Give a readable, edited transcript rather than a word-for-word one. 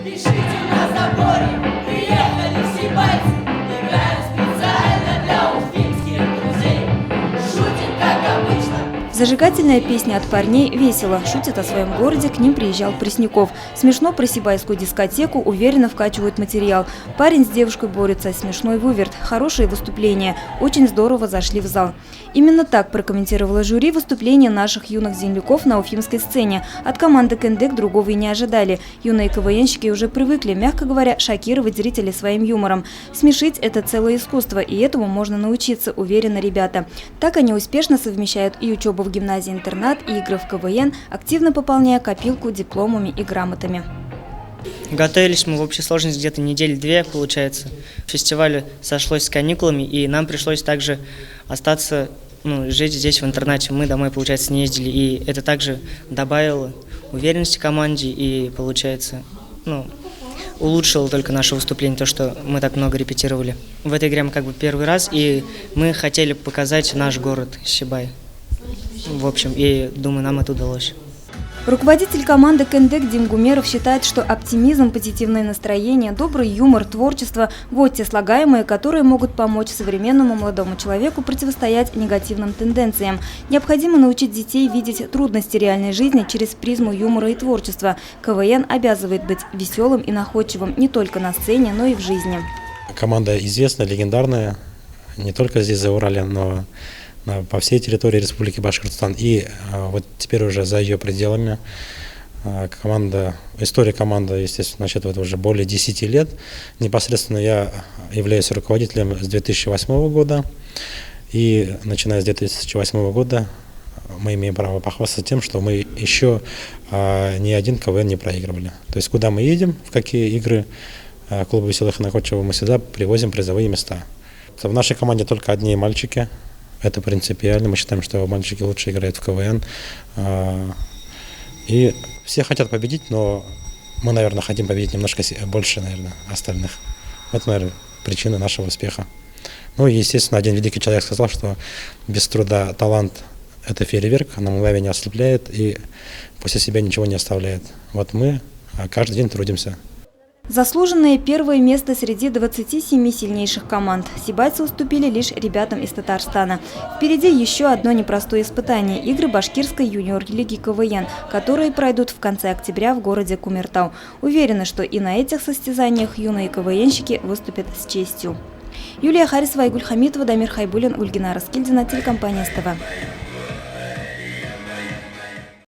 Пишите на заборе, приехали сибайцы, играем специально для уфимских друзей. Шутим, как обычно. Зажигательная песня от парней весело. Шутит о своем городе, к ним приезжал Пресняков. Смешно про сибайскую дискотеку, уверенно вкачивают материал. Парень с девушкой борются, смешной выверт. Хорошее выступление. Очень здорово зашли в зал. Именно так прокомментировала жюри выступление наших юных земляков на уфимской сцене. От команды «Кендек» другого и не ожидали. Юные КВНщики уже привыкли, мягко говоря, шокировать зрителей своим юмором. Смешить – это целое искусство, и этому можно научиться, уверены ребята. Так они успешно совмещают и учебу в гимназии-интернат, и игры в КВН, активно пополняя копилку дипломами и грамотами. Готовились мы в общей сложности где-то недели две, получается. Фестиваль сошлось с каникулами, и нам пришлось также остаться, жить здесь в интернате. Мы домой, получается, не ездили, и это также добавило уверенности команде и, получается, улучшило только наше выступление, то, что мы так много репетировали. В этой игре мы первый раз, и мы хотели показать наш город Сибай. В общем, и думаю, нам это удалось. Руководитель команды «Кендек» Дим Гумеров считает, что оптимизм, позитивное настроение, добрый юмор, творчество – вот те слагаемые, которые могут помочь современному молодому человеку противостоять негативным тенденциям. Необходимо научить детей видеть трудности реальной жизни через призму юмора и творчества. КВН обязывает быть веселым и находчивым не только на сцене, но и в жизни. Команда известная, легендарная, не только здесь за Уралом, но по всей территории Республики Башкортостан и вот теперь уже за ее пределами. История команды, естественно, насчитывает уже более 10 лет. Непосредственно я являюсь руководителем с 2008 года. И начиная с 2008 года мы имеем право похвастаться тем, что мы еще ни один КВН не проигрывали. То есть куда мы едем, в какие игры клуба веселых и находчивых, мы всегда привозим призовые места. В нашей команде только одни мальчики. Это принципиально. Мы считаем, что мальчики лучше играют в КВН. И все хотят победить, но мы, наверное, хотим победить немножко больше, остальных. Это, наверное, причина нашего успеха. И, естественно, один великий человек сказал, что без труда талант – это фейерверк, на мгновение ослепляет и после себя ничего не оставляет. Вот мы каждый день трудимся. Заслуженное первое место среди 27 сильнейших команд. Сибайцы уступили лишь ребятам из Татарстана. Впереди еще одно непростое испытание – игры башкирской юниор-лиги КВН, которые пройдут в конце октября в городе Кумертау. Уверены, что и на этих состязаниях юные КВНщики выступят с честью. Юлия Харисова, Айгуль Хамитова, Дамир Хайбулин, Ульгина Раскильдина, телекомпания СТВ.